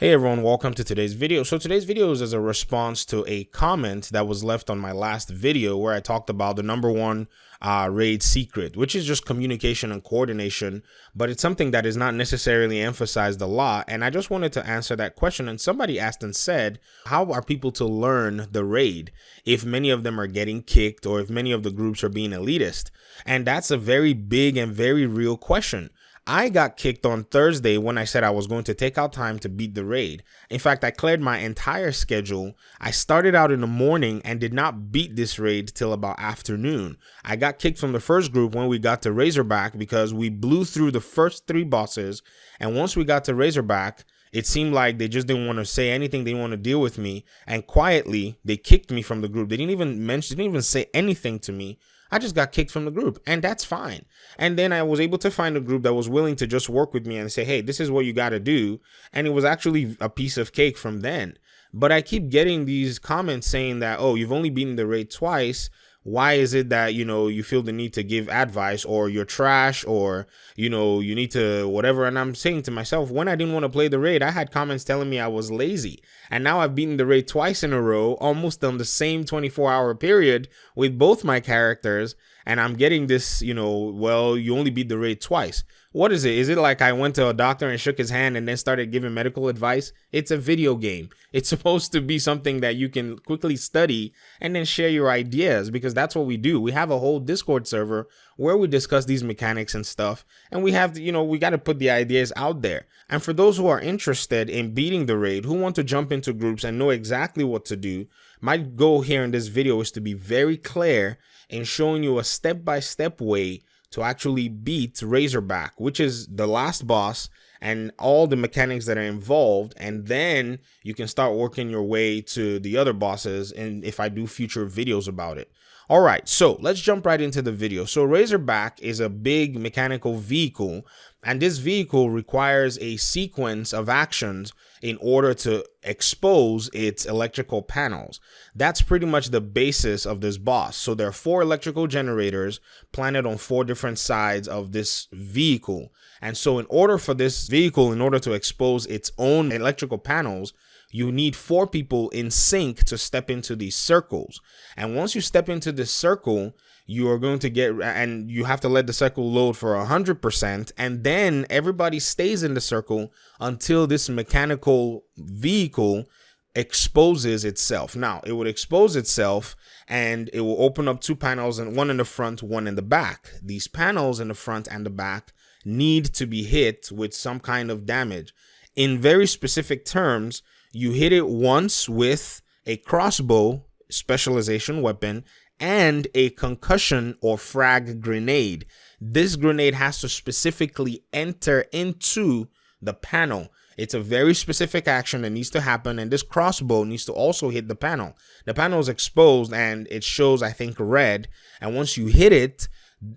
Hey everyone, welcome to today's video. So today's video is as a response to a comment that was left on my last video where I talked about the number one raid secret, which is just communication and coordination, but it's something that is not necessarily emphasized a lot. And I just wanted to answer that question. And somebody asked and said, how are people to learn the raid if many of them are getting kicked or if many of the groups are being elitist? And that's a very big and very real question. I got kicked on Thursday when I said I was going to take out time to beat the raid. In fact, I cleared my entire schedule. I started out in the morning and did not beat this raid till about afternoon. I got kicked from the first group when we got to Razorback because we blew through the first 3 bosses. And once we got to Razorback, it seemed like they just didn't want to say anything. They didn't want to deal with me. And quietly, they kicked me from the group. They didn't even say anything to me. I just got kicked from the group, and that's fine. And then I was able to find a group that was willing to just work with me and say, hey, this is what you got to do. And it was actually a piece of cake from then. But I keep getting these comments saying that, oh, you've only beaten the raid twice. Why is it that, you feel the need to give advice, or you're trash, or, you need to whatever? And I'm saying to myself, when I didn't want to play the raid, I had comments telling me I was lazy. And now I've beaten the raid twice in a row, almost on the same 24-hour period with both my characters. And I'm getting this, well, you only beat the raid twice. What is it? Is it like I went to a doctor and shook his hand and then started giving medical advice? It's a video game. It's supposed to be something that you can quickly study and then share your ideas, because that's what we do. We have a whole Discord server where we discuss these mechanics and stuff. And we have to, we got to put the ideas out there. And for those who are interested in beating the raid, who want to jump into groups and know exactly what to do, my goal here in this video is to be very clear in showing you a step-by-step way to actually beat Razorback, which is the last boss, and all the mechanics that are involved. And then you can start working your way to the other bosses, and if I do future videos about it. All right, so let's jump right into the video. So Razorback is a big mechanical vehicle, and this vehicle requires a sequence of actions in order to expose its electrical panels. That's pretty much the basis of this boss. So there are 4 electrical generators planted on 4 different sides of this vehicle. And so in order for this vehicle, in order to expose its own electrical panels, you need 4 people in sync to step into these circles. And once you step into this circle, you are going to and you have to let the circle load for 100%. And then everybody stays in the circle until this mechanical vehicle exposes itself. Now, it would expose itself and it will open up 2 panels, and one in the front, one in the back. These panels in the front and the back need to be hit with some kind of damage. In very specific terms, you hit it once with a crossbow specialization weapon and a concussion or frag grenade. This grenade has to specifically enter into the panel. It's a very specific action that needs to happen, and this crossbow needs to also hit the panel. The panel is exposed and it shows, I think, red. And once you hit it,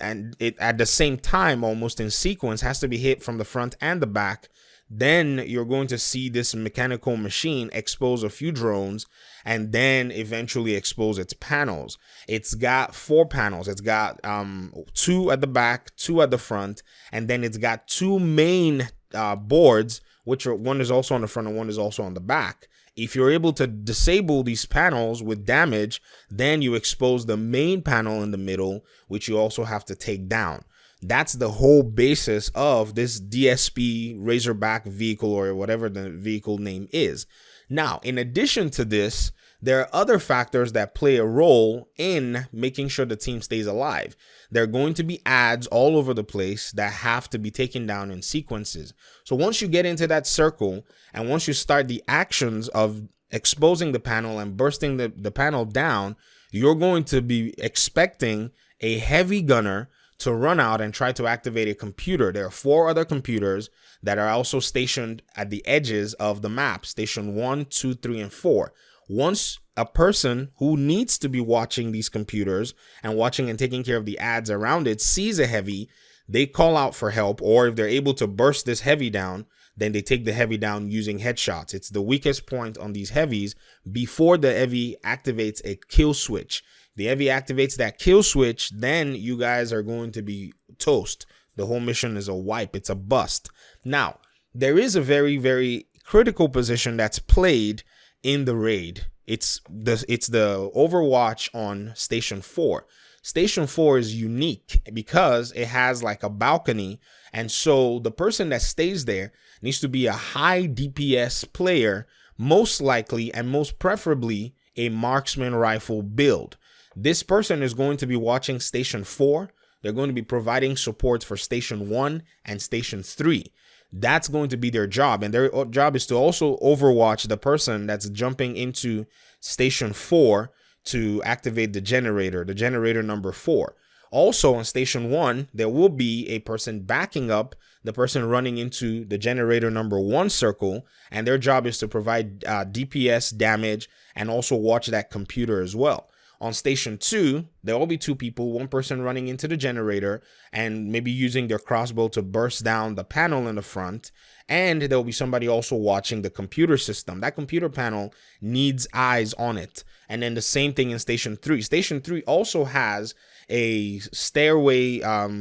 and it at the same time, almost in sequence, has to be hit from the front and the back, then you're going to see this mechanical machine expose a few drones and then eventually expose its panels. It's got 4 panels. It's got 2 at the back, 2 at the front, and then it's got 2 main boards, which are, one is also on the front and one is also on the back. If you're able to disable these panels with damage, then you expose the main panel in the middle, which you also have to take down. That's the whole basis of this DSP Razorback vehicle, or whatever the vehicle name is. Now, in addition to this, there are other factors that play a role in making sure the team stays alive. There are going to be ads all over the place that have to be taken down in sequences. So once you get into that circle, and once you start the actions of exposing the panel and bursting the panel down, you're going to be expecting a heavy gunner to run out and try to activate a computer. There are 4 other computers that are also stationed at the edges of the map, station 1, 2, 3, and 4. Once a person who needs to be watching these computers and watching and taking care of the ads around it sees a heavy, they call out for help, or if they're able to burst this heavy down, then they take the heavy down using headshots. It's the weakest point on these heavies before the heavy activates a kill switch. The heavy activates that kill switch, then you guys are going to be toast. The whole mission is a wipe. It's a bust. Now, there is a very, very critical position that's played in the raid. It's the Overwatch on Station 4. Station 4 is unique because it has like a balcony, and so the person that stays there needs to be a high DPS player, most likely and most preferably a marksman rifle build. This person is going to be watching Station 4. They're going to be providing support for Station 1 and Station 3. That's going to be their job, and their job is to also overwatch the person that's jumping into Station 4 to activate the generator number 4. Also on Station 1, there will be a person backing up the person running into the generator number 1 circle, and their job is to provide DPS damage and also watch that computer as well. On Station 2, there will be 2 people, one person running into the generator and maybe using their crossbow to burst down the panel in the front. And there will be somebody also watching the computer system. That computer panel needs eyes on it. And then the same thing in Station 3. Station 3 also has a stairway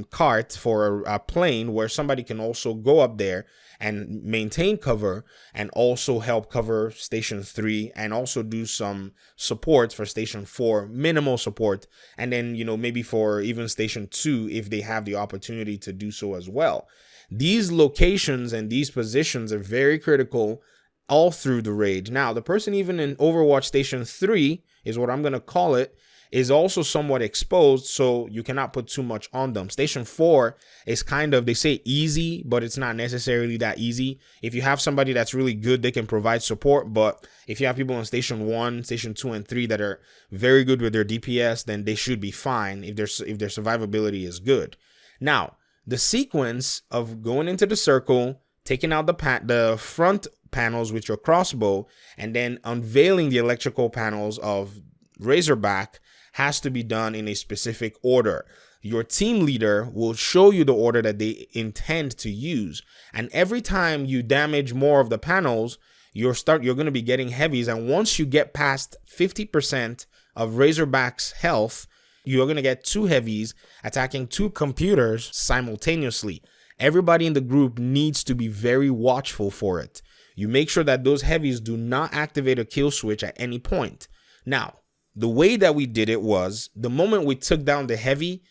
cart for a plane where somebody can also go up there and maintain cover and also help cover Station 3 and also do some support for Station 4, minimal support, and then, you know, maybe for even Station 2 if they have the opportunity to do so as well. These locations and these positions are very critical all through the raid. Now, the person even in Overwatch Station 3 is what I'm going to call it, is also somewhat exposed, so you cannot put too much on them. Station 4 is kind of, they say easy, but it's not necessarily that easy. If you have somebody that's really good, they can provide support, but if you have people on Station 1, Station 2, and 3 that are very good with their DPS, then they should be fine if their survivability is good. Now, the sequence of going into the circle, taking out the front panels with your crossbow, and then unveiling the electrical panels of Razorback has to be done in a specific order. Your team leader will show you the order that they intend to use, and every time you damage more of the panels, you're going to be getting heavies, and once you get past 50% of Razorback's health, you're going to get 2 heavies attacking 2 computers simultaneously. Everybody in the group needs to be very watchful for it. You make sure that those heavies do not activate a kill switch at any point. Now, the way that we did it was, the moment we took down the heavy,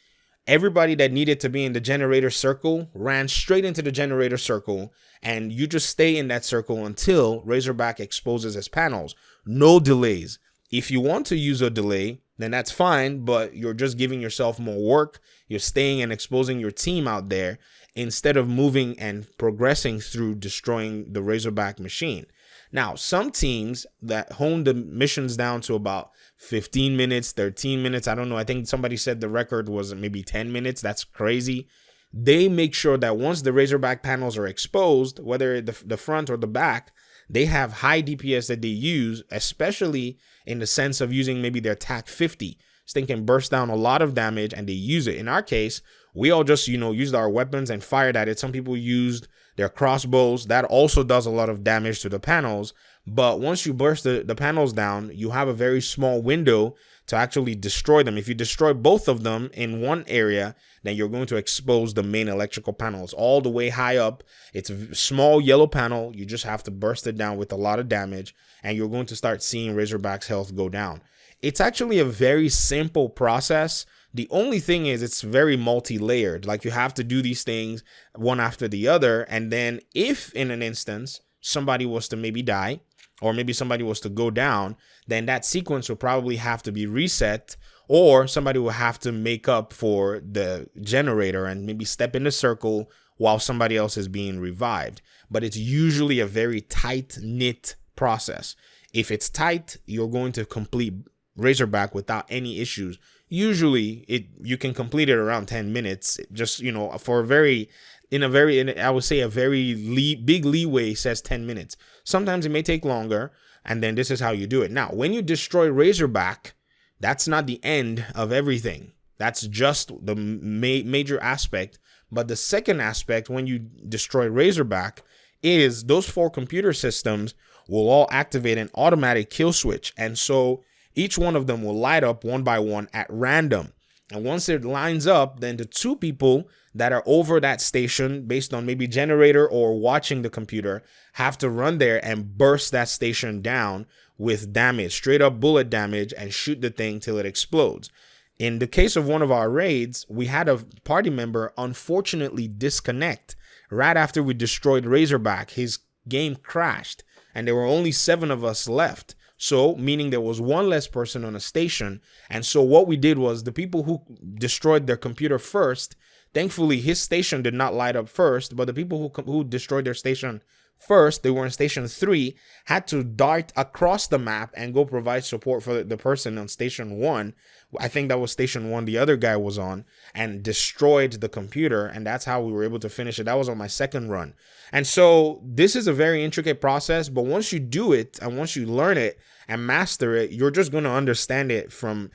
everybody that needed to be in the generator circle ran straight into the generator circle, and you just stay in that circle until Razorback exposes his panels. No delays. If you want to use a delay, then that's fine, but you're just giving yourself more work. You're staying and exposing your team out there instead of moving and progressing through destroying the Razorback machine. Now, some teams that hone the missions down to about 15 minutes, 13 minutes, I don't know, I think somebody said the record was maybe 10 minutes. That's crazy. They make sure that once the Razorback panels are exposed, whether the front or the back, they have high DPS that they use, especially in the sense of using maybe their TAC 50. This thing can burst down a lot of damage, and they use it. In our case, we all just, used our weapons and fired at it. Some people used their crossbows. That also does a lot of damage to the panels. But once you burst the panels down, you have a very small window to actually destroy them. If you destroy both of them in one area, then you're going to expose the main electrical panels all the way high up. It's a small yellow panel. You just have to burst it down with a lot of damage, and you're going to start seeing Razorback's health go down. It's actually a very simple process. The only thing is it's very multi-layered. Like, you have to do these things one after the other. And then if in an instance somebody was to maybe die, or maybe somebody was to go down, then that sequence will probably have to be reset, or somebody will have to make up for the generator and maybe step in the circle while somebody else is being revived. But it's usually a very tight-knit process. If it's tight, you're going to complete Razorback without any issues. Usually you can complete it around 10 minutes, just, for I would say a very big leeway says 10 minutes. Sometimes it may take longer, and then this is how you do it. Now, when you destroy Razorback, that's not the end of everything. That's just the major aspect. But the second aspect, when you destroy Razorback, is those 4 computer systems will all activate an automatic kill switch. And so each one of them will light up one by one at random. And once it lines up, then the 2 people that are over that station based on maybe generator or watching the computer have to run there and burst that station down with damage, straight up bullet damage, and shoot the thing till it explodes. In the case of one of our raids, we had a party member unfortunately disconnect right after we destroyed Razorback. His game crashed and there were only 7 of us left. So, meaning there was one less person on a station. And so what we did was the people who destroyed their computer first, thankfully his station did not light up first, but the people who destroyed their station first, they were in station 3, had to dart across the map and go provide support for the person on station 1. I think that was station 1 the other guy was on, and destroyed the computer, and that's how we were able to finish it. That was on my second run. And so this is a very intricate process, but once you do it and once you learn it and master it, you're just going to understand it from,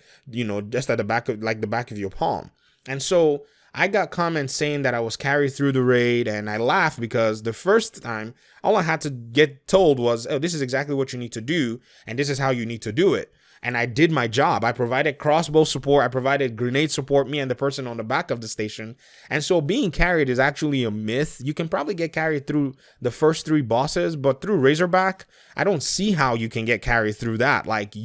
just at the back of your palm. And so I got comments saying that I was carried through the raid, and I laughed because the first time all I had to get told was, oh, this is exactly what you need to do, and this is how you need to do it. And I did my job. I provided crossbow support. I provided grenade support, me and the person on the back of the station. And so being carried is actually a myth. You can probably get carried through the first 3 bosses, but through Razorback, I don't see how you can get carried through that. Like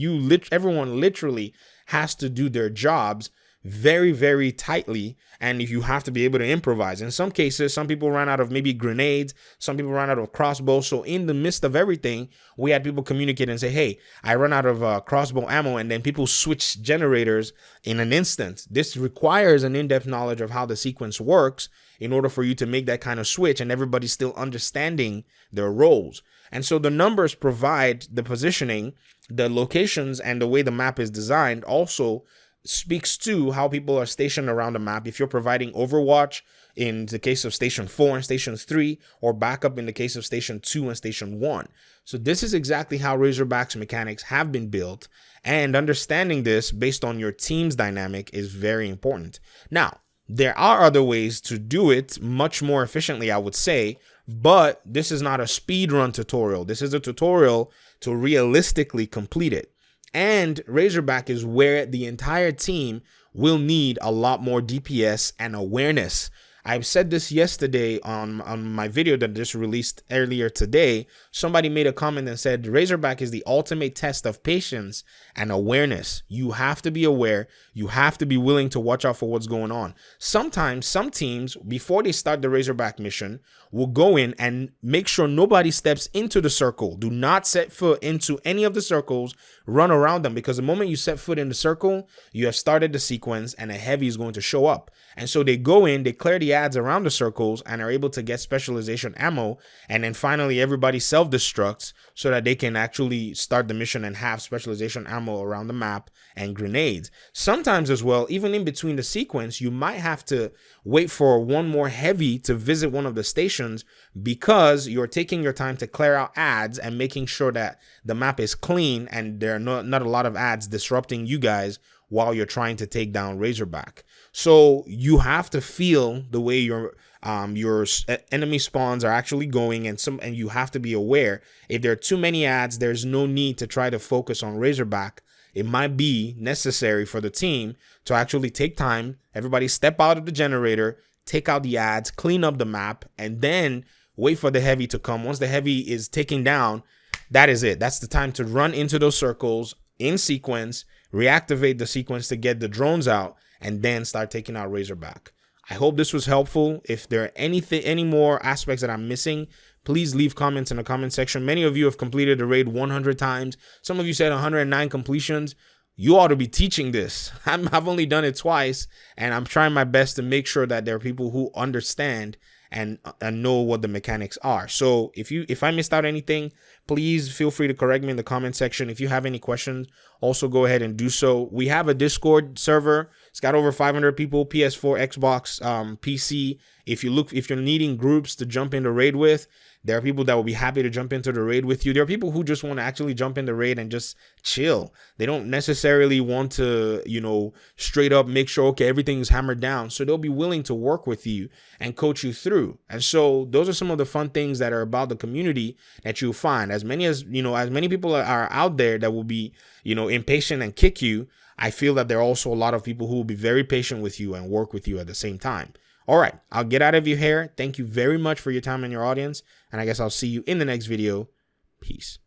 everyone literally has to do their jobs very, very tightly, and if you have to be able to improvise. In some cases, some people ran out of maybe grenades, some people ran out of crossbows. So in the midst of everything, we had people communicate and say, hey, I run out of crossbow ammo, and then people switch generators in an instant. This requires an in-depth knowledge of how the sequence works in order for you to make that kind of switch, and everybody's still understanding their roles. And so the numbers provide the positioning, the locations, and the way the map is designed also speaks to how people are stationed around the map. If you're providing overwatch in the case of station 4 and station 3, or backup in the case of station 2 and station 1. So this is exactly how Razorback's mechanics have been built, and understanding this based on your team's dynamic is very important. Now, there are other ways to do it much more efficiently, I would say, but this is not a speed run tutorial. This is a tutorial to realistically complete it. And Razorback is where the entire team will need a lot more DPS and awareness. I've said this yesterday on my video that just released earlier today. Somebody made a comment and said Razorback is the ultimate test of patience and awareness. You have to be aware. You have to be willing to watch out for what's going on. Sometimes some teams, before they start the Razorback mission, will go in and make sure nobody steps into the circle. Do not set foot into any of the circles. Run around them, because the moment you set foot in the circle, you have started the sequence and a heavy is going to show up. And so they go in, they clear the ads around the circles and are able to get specialization ammo. And then finally everybody self-destructs so that they can actually start the mission and have specialization ammo around the map and grenades. Sometimes as well, even in between the sequence, you might have to wait for one more heavy to visit one of the stations, because you're taking your time to clear out ads and making sure that the map is clean and there are not a lot of ads disrupting you guys while you're trying to take down Razorback. So you have to feel the way your enemy spawns are actually going, and you have to be aware. If there are too many ads, there's no need to try to focus on Razorback. It might be necessary for the team to actually take time, everybody step out of the generator, take out the ads, clean up the map, and then wait for the heavy to come. Once the heavy is taken down, that is it. That's the time to run into those circles in sequence, reactivate the sequence to get the drones out, and then start taking out Razorback. I hope this was helpful. If there are any more aspects that I'm missing, please leave comments in the comment section. Many of you have completed the raid 100 times. Some of you said 109 completions. You ought to be teaching this. I've only done it twice, and I'm trying my best to make sure that there are people who understand and know what the mechanics are. So if I missed out anything, please feel free to correct me in the comment section. If you have any questions, also go ahead and do so. We have a Discord server. It's got over 500 people, PS4, Xbox, PC. If you're needing groups to jump in the raid with, there are people that will be happy to jump into the raid with you. There are people who just want to actually jump in the raid and just chill. They don't necessarily want to, straight up make sure, okay, everything's hammered down. So they'll be willing to work with you and coach you through. And so those are some of the fun things that are about the community that you'll find. As many people are out there that will be, impatient and kick you, I feel that there are also a lot of people who will be very patient with you and work with you at the same time. All right, I'll get out of your hair. Thank you very much for your time and your audience. And I guess I'll see you in the next video. Peace.